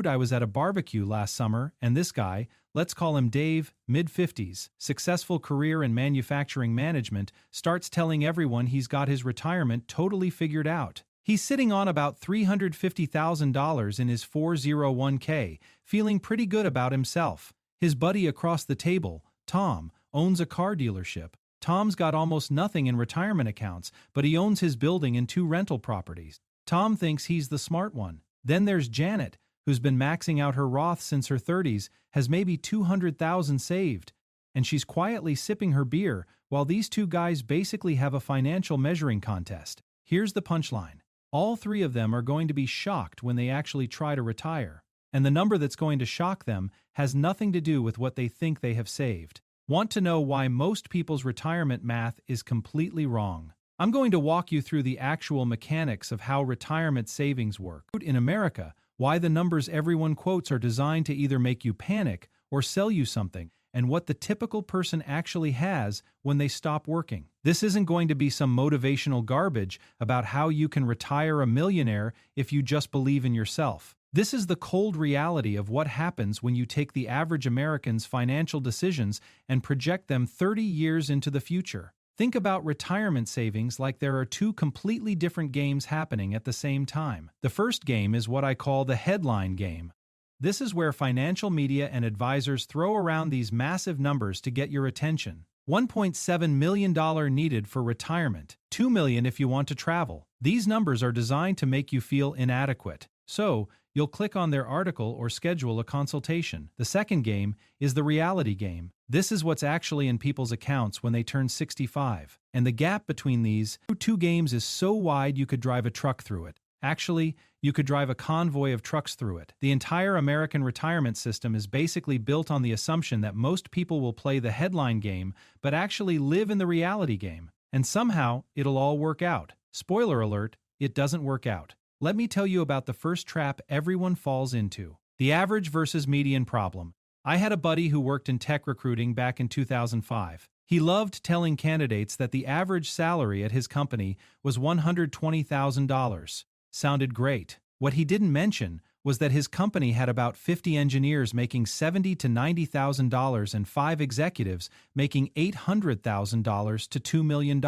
I was at a barbecue last summer, and this guy, let's call him Dave, mid-50s, successful career in manufacturing management, starts telling everyone he's got his retirement totally figured out. He's sitting on about $350,000 in his 401k, feeling pretty good about himself. His buddy across the table, Tom, owns a car dealership. Tom's got almost nothing in retirement accounts, but he owns his building and 2 rental properties. Tom thinks he's the smart one. Then there's Janet, who's been maxing out her Roth since her 30s, has maybe $200,000 saved, and she's quietly sipping her beer while these 2 guys basically have a financial measuring contest. Here's the punchline. All 3 of them are going to be shocked when they actually try to retire. And the number that's going to shock them has nothing to do with what they think they have saved. Want to know why most people's retirement math is completely wrong? I'm going to walk you through the actual mechanics of how retirement savings work. In America, why the numbers everyone quotes are designed to either make you panic or sell you something, and what the typical person actually has when they stop working. This isn't going to be some motivational garbage about how you can retire a millionaire if you just believe in yourself. This is the cold reality of what happens when you take the average American's financial decisions and project them 30 years into the future. Think about retirement savings like there are 2 completely different games happening at the same time. The first game is what I call the headline game. This is where financial media and advisors throw around these massive numbers to get your attention. $1.7 million needed for retirement, $2 million if you want to travel. These numbers are designed to make you feel inadequate. So, you'll click on their article or schedule a consultation. The second game is the reality game. This is what's actually in people's accounts when they turn 65. And the gap between these 2 games is so wide you could drive a truck through it. Actually, you could drive a convoy of trucks through it. The entire American retirement system is basically built on the assumption that most people will play the headline game, but actually live in the reality game. And somehow, it'll all work out. Spoiler alert, it doesn't work out. Let me tell you about the first trap everyone falls into. The average versus median problem. I had a buddy who worked in tech recruiting back in 2005. He loved telling candidates that the average salary at his company was $120,000. Sounded great. What he didn't mention was that his company had about 50 engineers making $70,000 to $90,000 and 5 executives making $800,000 to $2 million.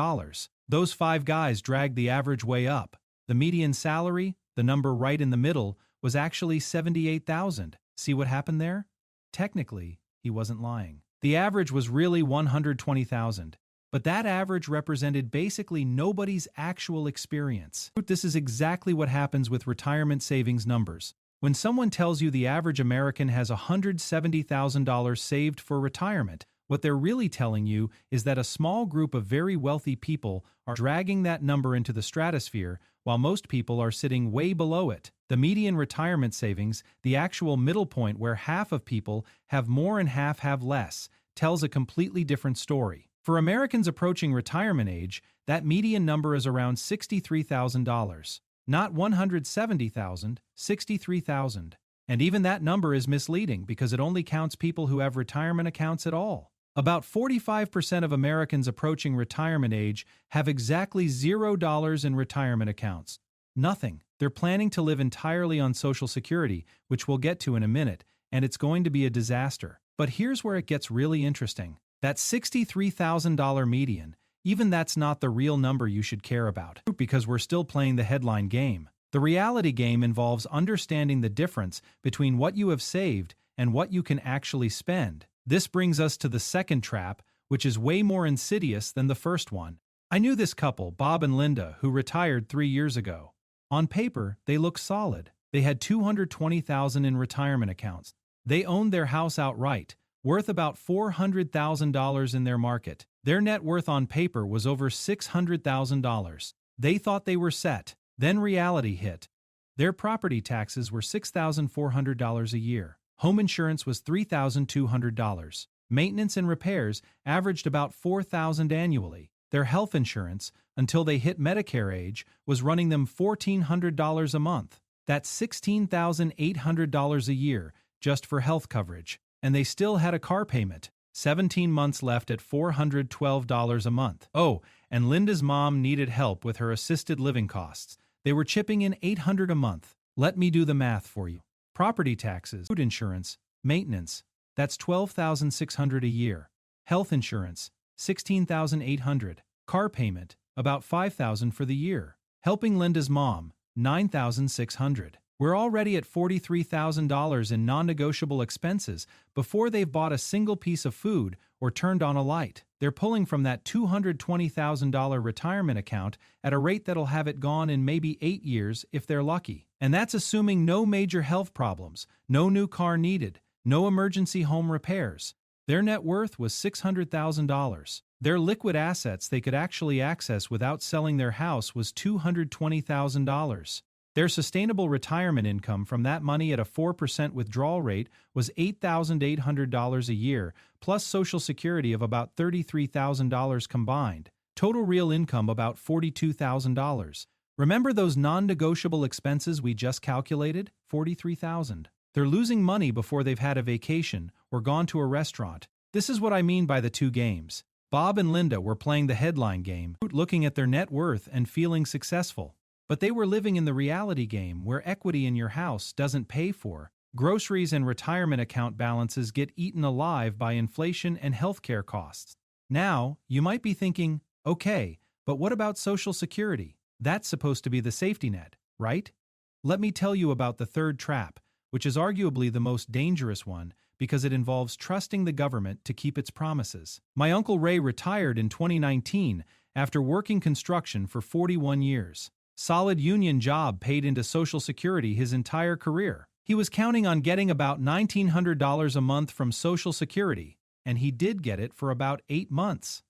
Those 5 guys dragged the average way up. The median salary, the number right in the middle, was actually $78,000. See what happened there? Technically, he wasn't lying. The average was really $120,000. But that average represented basically nobody's actual experience. This is exactly what happens with retirement savings numbers. When someone tells you the average American has $170,000 saved for retirement, what they're really telling you is that a small group of very wealthy people are dragging that number into the stratosphere while most people are sitting way below it. The median retirement savings, the actual middle point where half of people have more and half have less, tells a completely different story. For Americans approaching retirement age, that median number is around $63,000. Not $170,000, $63,000. And even that number is misleading because it only counts people who have retirement accounts at all. About 45% of Americans approaching retirement age have exactly $0 in retirement accounts. Nothing. They're planning to live entirely on Social Security, which we'll get to in a minute, and it's going to be a disaster. But here's where it gets really interesting. That $63,000 median, even that's not the real number you should care about, because we're still playing the headline game. The reality game involves understanding the difference between what you have saved and what you can actually spend. This brings us to the second trap, which is way more insidious than the first one. I knew this couple, Bob and Linda, who retired 3 years ago. On paper, they looked solid. They had $220,000 in retirement accounts. They owned their house outright, worth about $400,000 in their market. Their net worth on paper was over $600,000. They thought they were set. Then reality hit. Their property taxes were $6,400 a year. Home insurance was $3,200. Maintenance and repairs averaged about $4,000 annually. Their health insurance, until they hit Medicare age, was running them $1,400 a month. That's $16,800 a year just for health coverage. And they still had a car payment, 17 months left at $412 a month. Oh, and Linda's mom needed help with her assisted living costs. They were chipping in $800 a month. Let me do the math for you. Property taxes, food insurance, maintenance, that's $12,600 a year. Health insurance, $16,800. Car payment, about $5,000 for the year. Helping Linda's mom, $9,600. We're already at $43,000 in non-negotiable expenses before they've bought a single piece of food or turned on a light. They're pulling from that $220,000 retirement account at a rate that'll have it gone in maybe 8 years if they're lucky. And that's assuming no major health problems, no new car needed, no emergency home repairs. Their net worth was $600,000. Their liquid assets they could actually access without selling their house was $220,000. Their sustainable retirement income from that money at a 4% withdrawal rate was $8,800 a year, plus Social Security of about $33,000 combined. Total real income about $42,000. Remember those non-negotiable expenses we just calculated? $43,000. They're losing money before they've had a vacation or gone to a restaurant. This is what I mean by the two games. Bob and Linda were playing the headline game, looking at their net worth and feeling successful. But they were living in the reality game where equity in your house doesn't pay for. Groceries and retirement account balances get eaten alive by inflation and healthcare costs. Now, you might be thinking, okay, but what about Social Security? That's supposed to be the safety net, right? Let me tell you about the third trap, which is arguably the most dangerous one because it involves trusting the government to keep its promises. My Uncle Ray retired in 2019 after working construction for 41 years. Solid union job paid into Social Security his entire career. He was counting on getting about $1,900 a month from Social Security, and he did get it for about 8 months.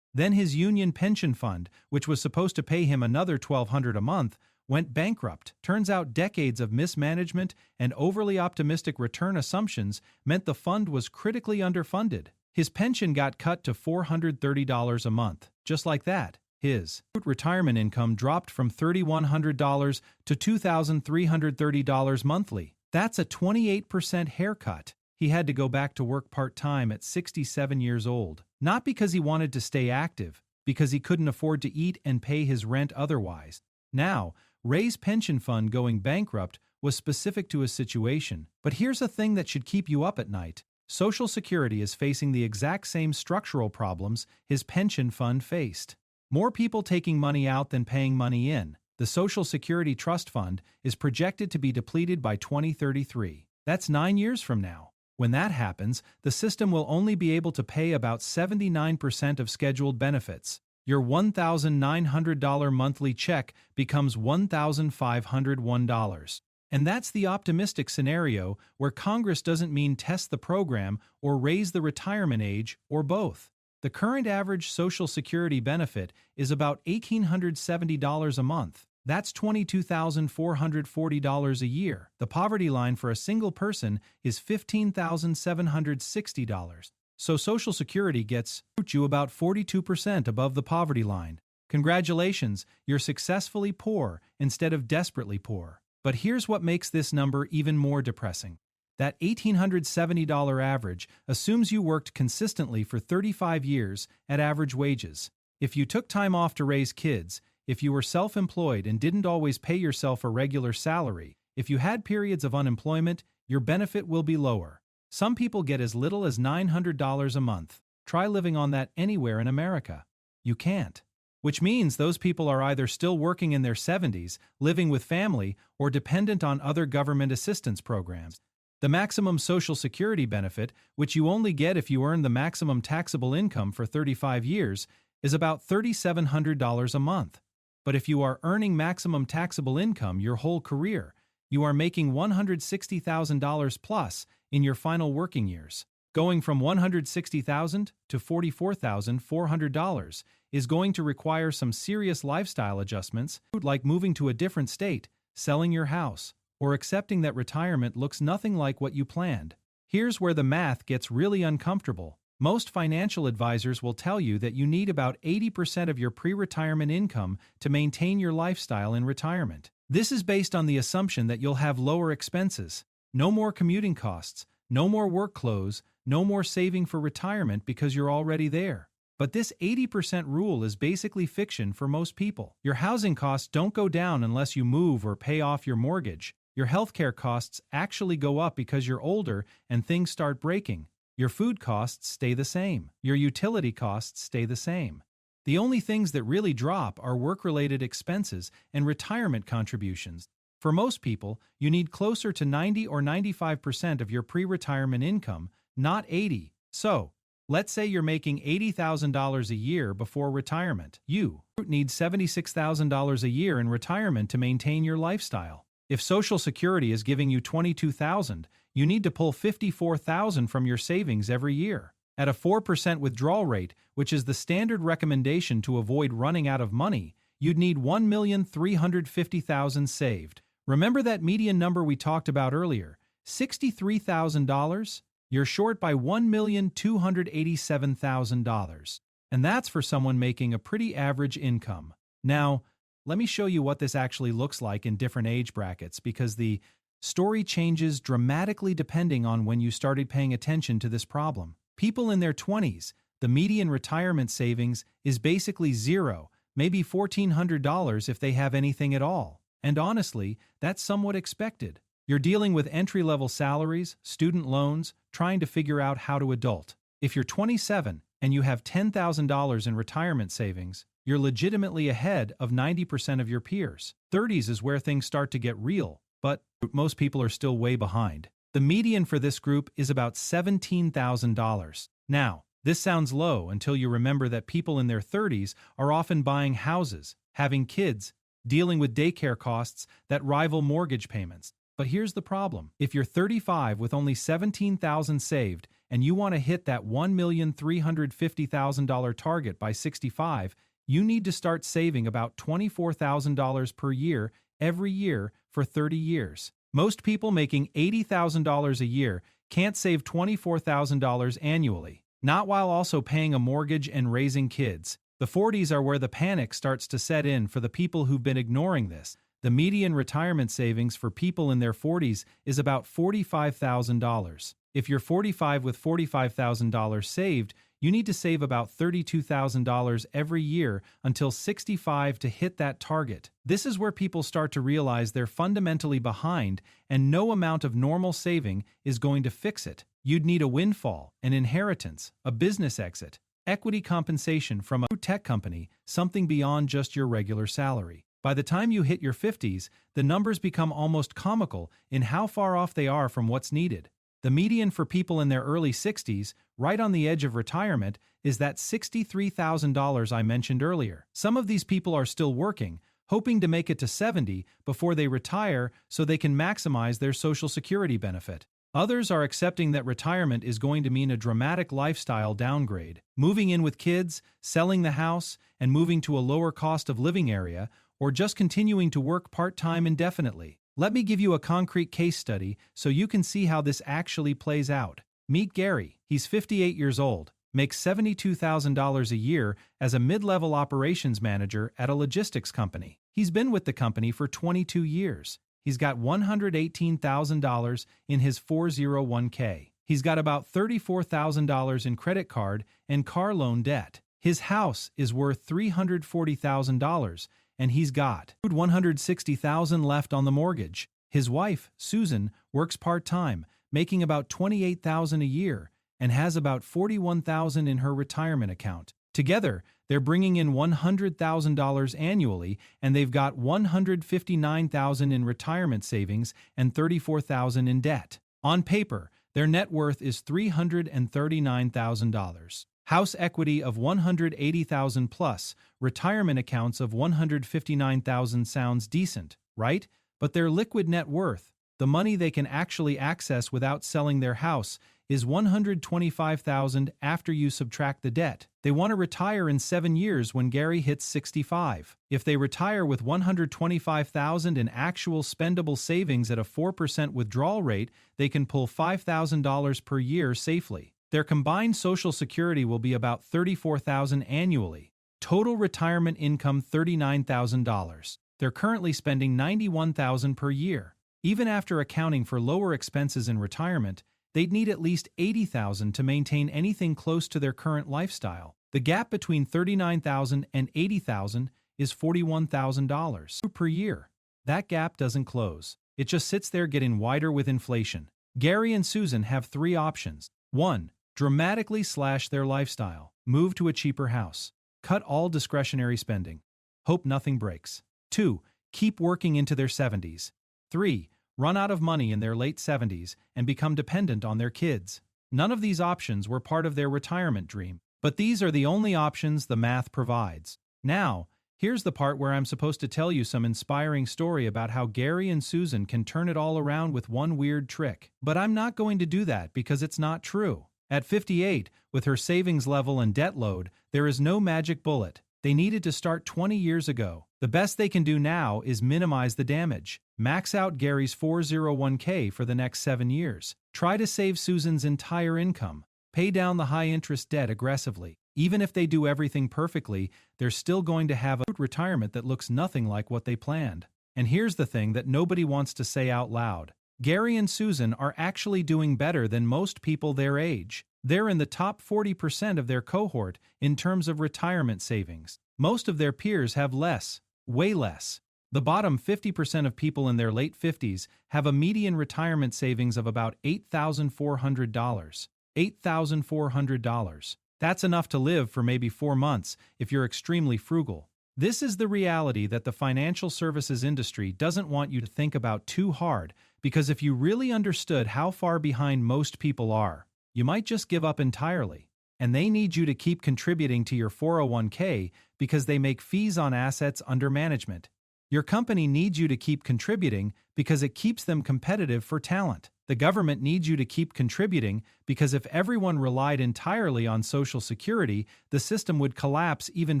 Then his union pension fund, which was supposed to pay him another $1,200 a month, went bankrupt. Turns out decades of mismanagement and overly optimistic return assumptions meant the fund was critically underfunded. His pension got cut to $430 a month. Just like that, his retirement income dropped from $3,100 to $2,330 monthly. That's a 28% haircut. He had to go back to work part-time at 67 years old. Not because he wanted to stay active, because he couldn't afford to eat and pay his rent otherwise. Now, Ray's pension fund going bankrupt was specific to his situation. But here's a thing that should keep you up at night. Social Security is facing the exact same structural problems his pension fund faced. More people taking money out than paying money in. The Social Security Trust Fund is projected to be depleted by 2033. That's 9 years from now. When that happens, the system will only be able to pay about 79% of scheduled benefits. Your $1,900 monthly check becomes $1,501. And that's the optimistic scenario where Congress doesn't mean test the program or raise the retirement age or both. The current average Social Security benefit is about $1,870 a month. That's $22,440 a year. The poverty line for a single person is $15,760. So Social Security gets you about 42% above the poverty line. Congratulations, you're successfully poor instead of desperately poor. But here's what makes this number even more depressing. That $1,870 average assumes you worked consistently for 35 years at average wages. If you took time off to raise kids, if you were self-employed and didn't always pay yourself a regular salary, if you had periods of unemployment, your benefit will be lower. Some people get as little as $900 a month. Try living on that anywhere in America. You can't. Which means those people are either still working in their 70s, living with family, or dependent on other government assistance programs. The maximum Social Security benefit, which you only get if you earn the maximum taxable income for 35 years, is about $3,700 a month. But if you are earning maximum taxable income your whole career, you are making $160,000 plus in your final working years. Going from $160,000 to $44,400 is going to require some serious lifestyle adjustments, like moving to a different state, selling your house, or accepting that retirement looks nothing like what you planned. Here's where the math gets really uncomfortable. Most financial advisors will tell you that you need about 80% of your pre-retirement income to maintain your lifestyle in retirement. This is based on the assumption that you'll have lower expenses, no more commuting costs, no more work clothes, no more saving for retirement because you're already there. But this 80% rule is basically fiction for most people. Your housing costs don't go down unless you move or pay off your mortgage. Your healthcare costs actually go up because you're older and things start breaking. Your food costs stay the same. Your utility costs stay the same. The only things that really drop are work-related expenses and retirement contributions. For most people, you need closer to 90 or 95% of your pre-retirement income, not 80. So, let's say you're making $80,000 a year before retirement. You need $76,000 a year in retirement to maintain your lifestyle. If Social Security is giving you $22,000, you need to pull $54,000 from your savings every year. At a 4% withdrawal rate, which is the standard recommendation to avoid running out of money, you'd need $1,350,000 saved. Remember that median number we talked about earlier, $63,000? You're short by $1,287,000. And that's for someone making a pretty average income. Now, let me show you what this actually looks like in different age brackets, because the story changes dramatically depending on when you started paying attention to this problem. People in their 20s, the median retirement savings is basically zero, maybe $1,400 if they have anything at all. And honestly, that's somewhat expected. You're dealing with entry-level salaries, student loans, trying to figure out how to adult. If you're 27 and you have $10,000 in retirement savings, you're legitimately ahead of 90% of your peers. 30s is where things start to get real, but most people are still way behind. The median for this group is about $17,000. Now, this sounds low until you remember that people in their 30s are often buying houses, having kids, dealing with daycare costs that rival mortgage payments. But here's the problem. If you're 35 with only $17,000 saved and you want to hit that $1,350,000 target by 65, you need to start saving about $24,000 per year every year for 30 years. Most people making $80,000 a year can't save $24,000 annually, not while also paying a mortgage and raising kids. The 40s are where the panic starts to set in for the people who've been ignoring this. The median retirement savings for people in their 40s is about $45,000. If you're 45 with $45,000 saved, you need to save about $32,000 every year until 65 to hit that target. This is where people start to realize they're fundamentally behind, and no amount of normal saving is going to fix it. You'd need a windfall, an inheritance, a business exit, equity compensation from a tech company, something beyond just your regular salary. By the time you hit your 50s, the numbers become almost comical in how far off they are from what's needed. The median for people in their early 60s, right on the edge of retirement, is that $63,000 I mentioned earlier. Some of these people are still working, hoping to make it to 70 before they retire so they can maximize their Social Security benefit. Others are accepting that retirement is going to mean a dramatic lifestyle downgrade, moving in with kids, selling the house, and moving to a lower cost of living area, or just continuing to work part-time indefinitely. Let me give you a concrete case study so you can see how this actually plays out. Meet Gary. He's 58 years old, makes $72,000 a year as a mid-level operations manager at a logistics company. He's been with the company for 22 years. He's got $118,000 in his 401k. He's got about $34,000 in credit card and car loan debt. His house is worth $340,000, and he's got $160,000 left on the mortgage. His wife, Susan, works part-time, making about $28,000 a year, and has about $41,000 in her retirement account. Together, they're bringing in $100,000 annually, and they've got $159,000 in retirement savings and $34,000 in debt. On paper, their net worth is $339,000. House equity of $180,000 plus, retirement accounts of $159,000 sounds decent, right? But their liquid net worth, the money they can actually access without selling their house, is $125,000 after you subtract the debt. They want to retire in 7 years when Gary hits 65. If they retire with $125,000 in actual spendable savings at a 4% withdrawal rate, they can pull $5,000 per year safely. Their combined Social Security will be about $34,000 annually. Total retirement income $39,000. They're currently spending $91,000 per year. Even after accounting for lower expenses in retirement, they'd need at least $80,000 to maintain anything close to their current lifestyle. The gap between $39,000 and $80,000 is $41,000 per year. That gap doesn't close. It just sits there getting wider with inflation. Gary and Susan have three options. 1. Dramatically slash their lifestyle. Move to a cheaper house. Cut all discretionary spending. Hope nothing breaks. 2. Keep working into their 70s. 3. Run out of money in their late 70s and become dependent on their kids. None of these options were part of their retirement dream, but these are the only options the math provides. Now, here's the part where I'm supposed to tell you some inspiring story about how Gary and Susan can turn it all around with one weird trick. But I'm not going to do that because it's not true. At 58, with her savings level and debt load, there is no magic bullet. They needed to start 20 years ago. The best they can do now is minimize the damage. Max out Gary's 401k for the next 7 years. Try to save Susan's entire income. Pay down the high-interest debt aggressively. Even if they do everything perfectly, they're still going to have a retirement that looks nothing like what they planned. And here's the thing that nobody wants to say out loud. Gary and Susan are actually doing better than most people their age. They're in the top 40% of their cohort in terms of retirement savings. Most of their peers have less, way less. The bottom 50% of people in their late 50s have a median retirement savings of about $8,400. $8,400. That's enough to live for maybe 4 months if you're extremely frugal. This is the reality that the financial services industry doesn't want you to think about too hard, because if you really understood how far behind most people are, you might just give up entirely. And they need you to keep contributing to your 401k because they make fees on assets under management. Your company needs you to keep contributing because it keeps them competitive for talent. The government needs you to keep contributing because if everyone relied entirely on Social Security, the system would collapse even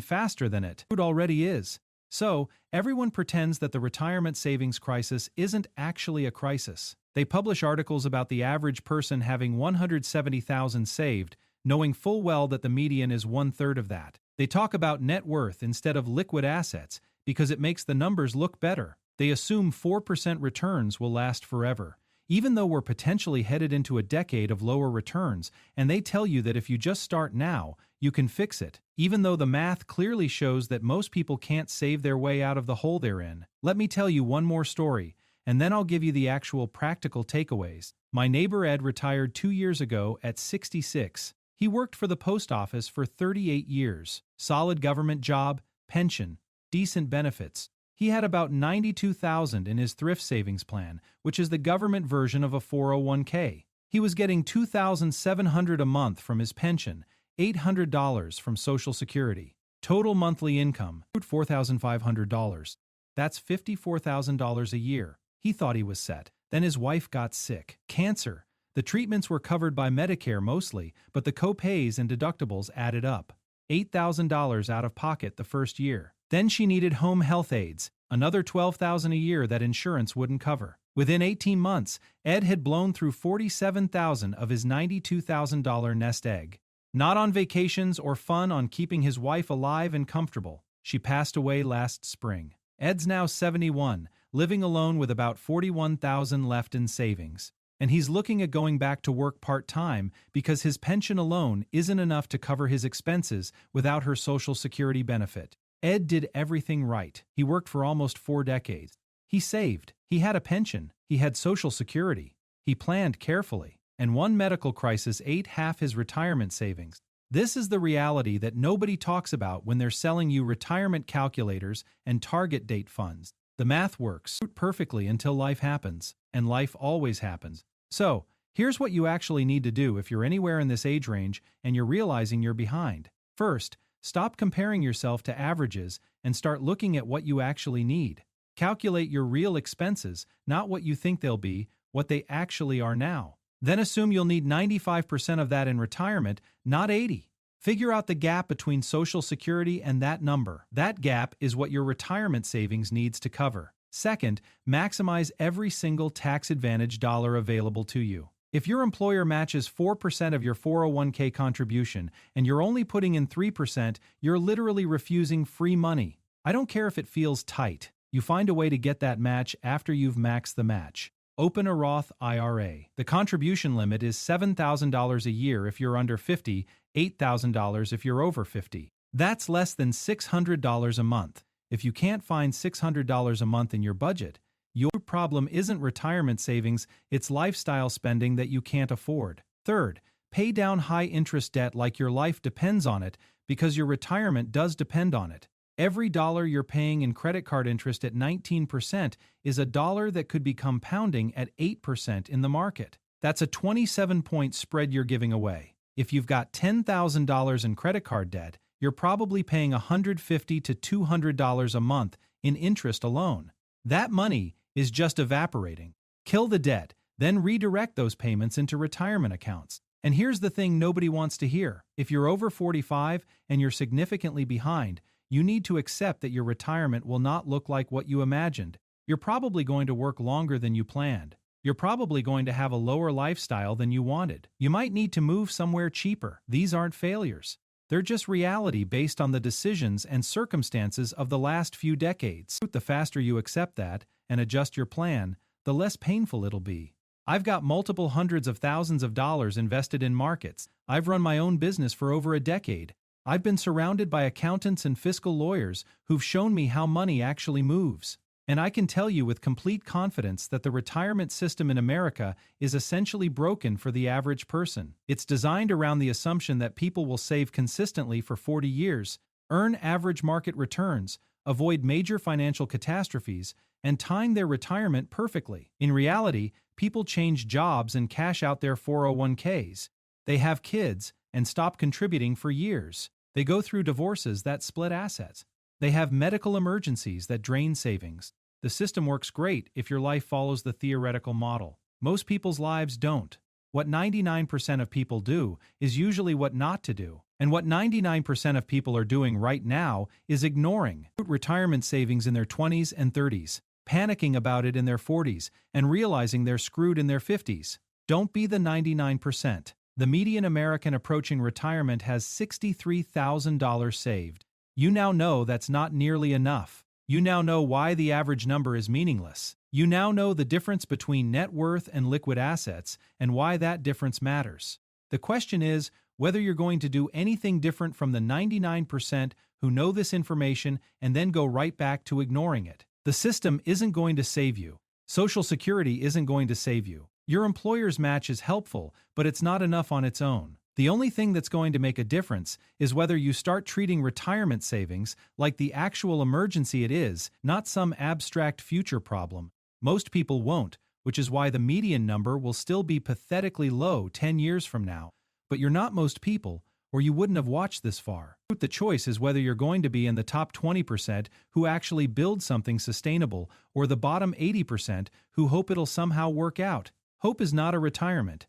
faster than it already is. So, everyone pretends that the retirement savings crisis isn't actually a crisis. They publish articles about the average person having $170,000 saved, knowing full well that the median is 1/3 of that. They talk about net worth instead of liquid assets because it makes the numbers look better. They assume 4% returns will last forever, even though we're potentially headed into a decade of lower returns, and they tell you that if you just start now, you can fix it, even though the math clearly shows that most people can't save their way out of the hole they're in. Let me tell you one more story, and then I'll give you the actual practical takeaways. My neighbor Ed retired 2 years ago at 66. He worked for the post office for 38 years. Solid government job, pension, decent benefits. He had about $92,000 in his thrift savings plan, which is the government version of a 401k. He was getting $2,700 a month from his pension, $800 from Social Security. Total monthly income, $4,500. That's $54,000 a year. He thought he was set. Then his wife got sick. Cancer. The treatments were covered by Medicare mostly, but the co-pays and deductibles added up. $8,000 out of pocket the first year. Then she needed home health aides, another $12,000 a year that insurance wouldn't cover. Within 18 months, Ed had blown through $47,000 of his $92,000 nest egg. Not on vacations or fun on keeping his wife alive and comfortable. She passed away last spring. Ed's now 71, living alone with about $41,000 left in savings. And he's looking at going back to work part-time because his pension alone isn't enough to cover his expenses without her Social Security benefit. Ed did everything right. He worked for almost 4 decades. He saved. He had a pension. He had Social Security. He planned carefully. And one medical crisis ate half his retirement savings. This is the reality that nobody talks about when they're selling you retirement calculators and target date funds. The math works perfectly until life happens, and life always happens. So, here's what you actually need to do if you're anywhere in this age range and you're realizing you're behind. First, stop comparing yourself to averages and start looking at what you actually need. Calculate your real expenses, not what you think they'll be, what they actually are now. Then assume you'll need 95% of that in retirement, not 80%. Figure out the gap between Social Security and that number. That gap is what your retirement savings needs to cover. Second, maximize every single tax-advantaged dollar available to you. If your employer matches 4% of your 401k contribution and you're only putting in 3%, you're literally refusing free money. I don't care if it feels tight. You find a way to get that match after you've maxed the match. Open a Roth IRA. The contribution limit is $7,000 a year if you're under 50, $8,000 if you're over 50. That's less than $600 a month. If you can't find $600 a month in your budget, Your problem isn't retirement savings, it's lifestyle spending that you can't afford. Third, pay down high-interest debt like your life depends on it, because your retirement does depend on it. Every dollar you're paying in credit card interest at 19% is a dollar that could be compounding at 8% in the market. That's a 27-point spread you're giving away. If you've got $10,000 in credit card debt, you're probably paying $150 to $200 a month in interest alone. That money is just evaporating. Kill the debt, then redirect those payments into retirement accounts. And here's the thing nobody wants to hear. If you're over 45 and you're significantly behind, you need to accept that your retirement will not look like what you imagined. You're probably going to work longer than you planned. You're probably going to have a lower lifestyle than you wanted. You might need to move somewhere cheaper. These aren't failures. They're just reality based on the decisions and circumstances of the last few decades. The faster you accept that and adjust your plan, the less painful it'll be. I've got multiple hundreds of thousands of dollars invested in markets. I've run my own business for over a decade. I've been surrounded by accountants and fiscal lawyers who've shown me how money actually moves. And I can tell you with complete confidence that the retirement system in America is essentially broken for the average person. It's designed around the assumption that people will save consistently for 40 years, earn average market returns, avoid major financial catastrophes, and time their retirement perfectly. In reality, people change jobs and cash out their 401ks. They have kids and stop contributing for years. They go through divorces that split assets. They have medical emergencies that drain savings. The system works great if your life follows the theoretical model. Most people's lives don't. What 99% of people do is usually what not to do. And what 99% of people are doing right now is ignoring retirement savings in their 20s and 30s, panicking about it in their 40s, and realizing they're screwed in their 50s. Don't be the 99%. The median American approaching retirement has $63,000 saved. You now know that's not nearly enough. You now know why the average number is meaningless. You now know the difference between net worth and liquid assets and why that difference matters. The question is whether you're going to do anything different from the 99% who know this information and then go right back to ignoring it. The system isn't going to save you. Social Security isn't going to save you. Your employer's match is helpful, but it's not enough on its own. The only thing that's going to make a difference is whether you start treating retirement savings like the actual emergency it is, not some abstract future problem. Most people won't, which is why the median number will still be pathetically low 10 years from now. But you're not most people, or you wouldn't have watched this far. The choice is whether you're going to be in the top 20% who actually build something sustainable, or the bottom 80% who hope it'll somehow work out. Hope is not a retirement.